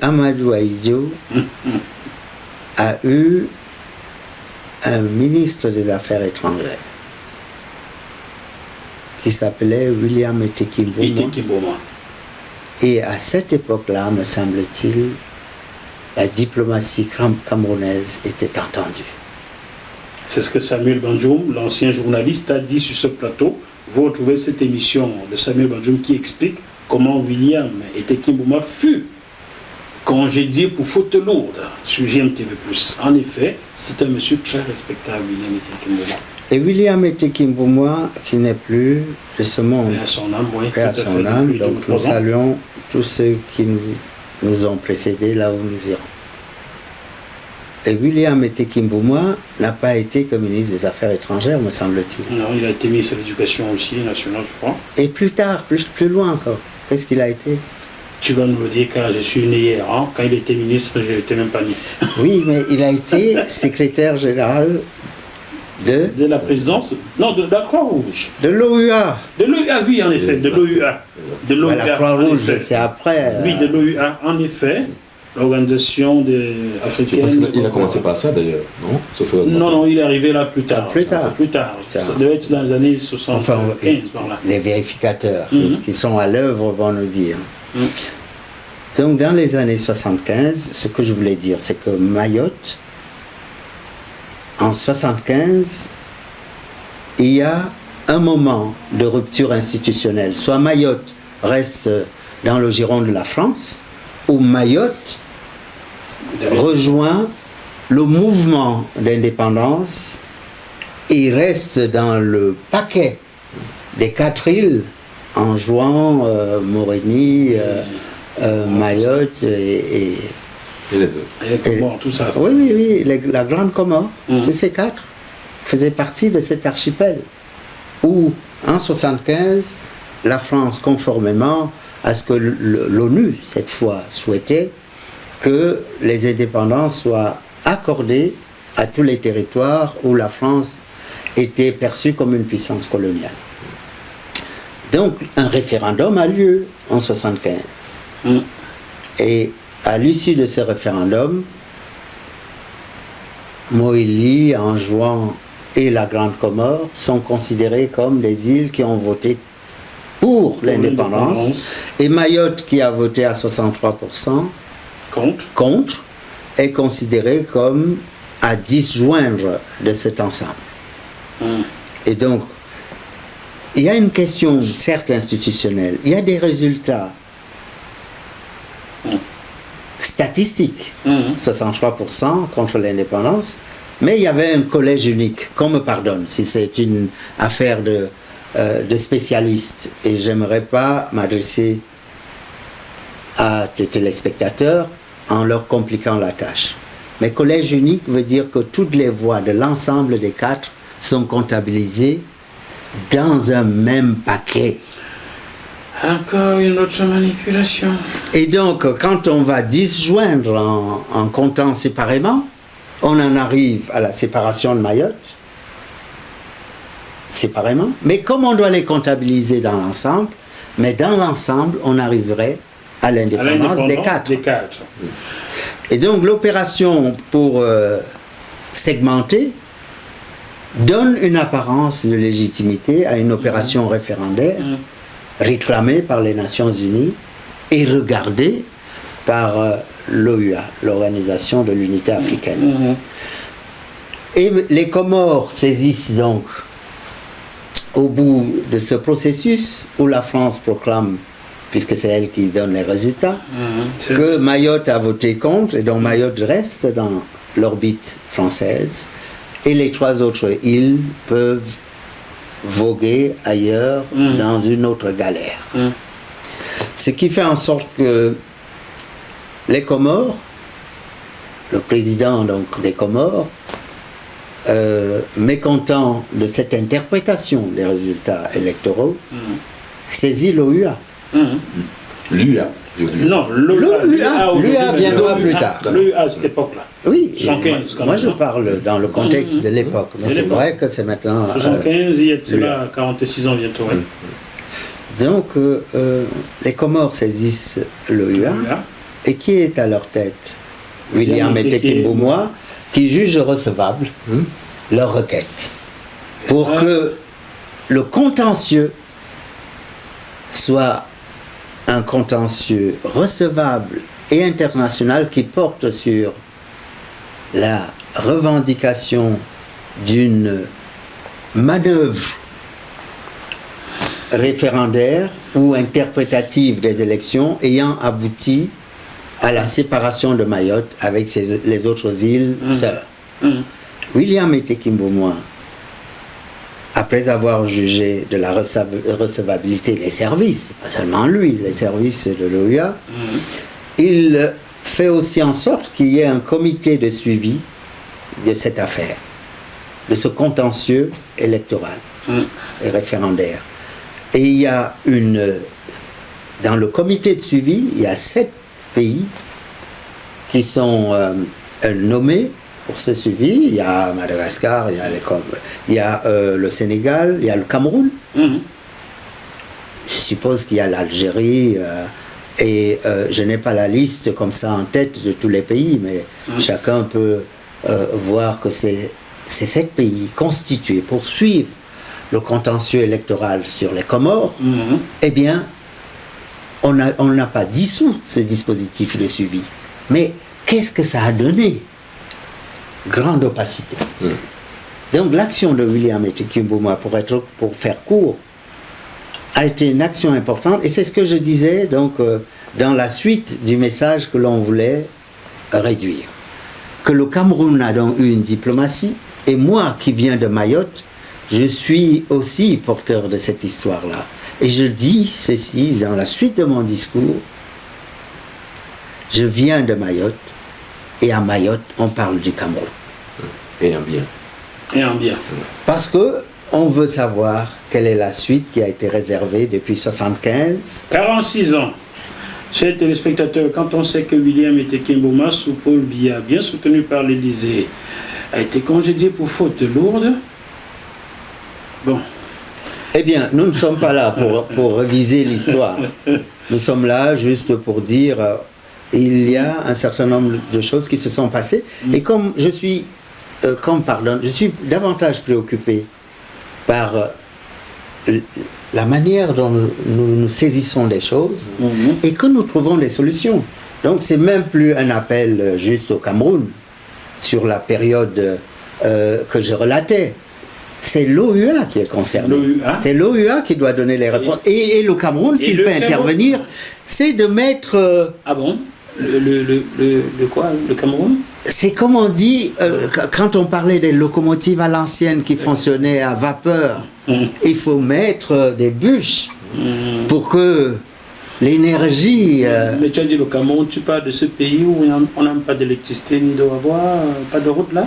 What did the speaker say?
Amadou Ahidjo a eu un ministre des Affaires étrangères qui s'appelait William Eteki Mboma. Et à cette époque-là, me semble-t-il, la diplomatie camerounaise était entendue. C'est ce que Samuel Banjoum, l'ancien journaliste, a dit sur ce plateau. Vous retrouvez cette émission de Samuel Banjoum qui explique comment William Eteki Mboma fut congédié pour faute lourde sur GMTV+. En effet, c'est un monsieur très respectable, William Eteki Mboma. Et William Eteki Mboma, qui n'est plus de ce monde, et à son âme, oui, et à son âme, donc nous saluons tous ceux qui nous ont précédés là où nous irons. Et William Eteki Mboma n'a pas été que ministre des Affaires étrangères, me semble-t-il. Non, il a été ministre de l'Éducation aussi, nationale, je crois. Et plus tard, plus loin encore, qu'est-ce qu'il a été? Tu vas nous le dire quand je suis né hier. Hein? Quand il était ministre, je n'étais même pas né. Oui, mais il a été secrétaire général de la présidence, non, de la Croix-Rouge. De l'OUA. De l'OUA, oui, en effet, de l'OUA. De l'OUA. La Croix-Rouge, c'est après. Oui, de l'OUA, en effet. L'organisation africaine. Je pense qu'il a commencé par ça d'ailleurs, non? Non, il est arrivé là plus tard. Plus tard. Ça devait être dans les années 75, par là. Les vérificateurs qui sont à l'œuvre vont nous dire. Donc, dans les années 75, ce que je voulais dire, c'est que Mayotte, en 75, il y a un moment de rupture institutionnelle. Soit Mayotte reste dans le giron de la France, ou Mayotte rejoint le mouvement d'indépendance et reste dans le paquet des 4 îles en jouant Moroni, Mayotte et les autres. Et Comores, tout ça. Oui, la Grande Comore, c'est ces 4, faisaient partie de cet archipel où, en 75, la France, conformément à ce que l'ONU, cette fois, souhaitait, que les indépendances soient accordées à tous les territoires où la France était perçue comme une puissance coloniale. Donc, un référendum a lieu en 75. Et à l'issue de ce référendum, Moïli, Anjouan et la Grande Comore sont considérés comme des îles qui ont voté pour l'indépendance. Et Mayotte, qui a voté à 63% contre, est considéré comme à disjoindre de cet ensemble. Et donc, il y a une question, certes institutionnelle, il y a des résultats statistiques, 63% contre l'indépendance, mais il y avait un collège unique, qu'on me pardonne si c'est une affaire de spécialistes, et j'aimerais pas m'adresser à tes téléspectateurs en leur compliquant la tâche. Mais collège unique veut dire que toutes les voix de l'ensemble des 4 sont comptabilisées dans un même paquet. Encore une autre manipulation. Et donc, quand on va disjoindre en comptant séparément, on en arrive à la séparation de Mayotte, séparément. Mais comme on doit les comptabiliser dans l'ensemble, mais dans l'ensemble, on arriverait à l'indépendance des 4. Et donc, l'opération pour segmenter donne une apparence de légitimité à une opération référendaire réclamée par les Nations Unies et regardée par l'OUA, l'Organisation de l'Unité africaine. Et les Comores saisissent donc, au bout de ce processus où la France proclame, puisque c'est elle qui donne les résultats, que Mayotte a voté contre, et donc Mayotte reste dans l'orbite française, et les 3 autres îles peuvent voguer ailleurs dans une autre galère. Ce qui fait en sorte que les Comores, le président donc des Comores, mécontent de cette interprétation des résultats électoraux, saisit l'OUA. L'UA. Non, l'UA viendra plus tard. L'UA à cette époque-là. Oui, 75, moi je parle dans le contexte de l'époque, mais c'est vrai que c'est maintenant... 75, il y a 46 ans bientôt. Donc, les Comores saisissent l'OUA Et qui est à leur tête? William et Tekimboumoua, qui jugent recevable leur requête. Pour que le contentieux soit un contentieux recevable et international qui porte sur la revendication d'une manœuvre référendaire ou interprétative des élections ayant abouti à la séparation de Mayotte avec les autres îles sœurs. William et Tekimboumoua, après avoir jugé de la recevabilité des services, pas seulement lui, les services de l'OUA, il fait aussi en sorte qu'il y ait un comité de suivi de cette affaire, de ce contentieux électoral et référendaire. Et il y a dans le comité de suivi, il y a 7 pays qui sont nommés pour ce suivi. Il y a Madagascar, il y a le Sénégal, il y a le Cameroun. Je suppose qu'il y a l'Algérie, et je n'ai pas la liste comme ça en tête de tous les pays, mais chacun peut voir que c'est 7 pays constitués pour suivre le contentieux électoral sur les Comores. Eh bien, on n'a pas dissous ce dispositif de suivi. Mais qu'est-ce que ça a donné? Grande opacité. Donc l'action de William et Tekimboumoua, pour faire court, a été une action importante, et c'est ce que je disais donc dans la suite du message que l'on voulait réduire. Que le Cameroun a donc eu une diplomatie, et moi qui viens de Mayotte, je suis aussi porteur de cette histoire-là. Et je dis ceci dans la suite de mon discours: je viens de Mayotte, et à Mayotte, on parle du Cameroun. Et en bien. Et en bien. Parce que on veut savoir quelle est la suite qui a été réservée depuis 1975. 46 ans. Chers téléspectateurs, quand on sait que William et Tekimboumoua, sous Paul Biya, bien soutenu par l'Élysée, a été congédié pour faute lourde, bon. Eh bien, nous ne sommes pas là pour réviser l'histoire. Nous sommes là juste pour dire il y a un certain nombre de choses qui se sont passées. Et comme je suis davantage préoccupé par la manière dont nous saisissons des choses et que nous trouvons des solutions. Donc, c'est même plus un appel juste au Cameroun sur la période que je relatais. C'est l'OUA qui est concerné. C'est l'OUA qui doit donner les réponses. Et le Cameroun, s'il peut intervenir, c'est de mettre... Ah bon? Le quoi? Le Cameroun? C'est comme on dit, quand on parlait des locomotives à l'ancienne qui fonctionnaient à vapeur, il faut mettre des bûches pour que l'énergie... Mais tu as dit le Cameroun, tu parles de ce pays où on n'a pas d'électricité ni d'eau à boire, pas de route là?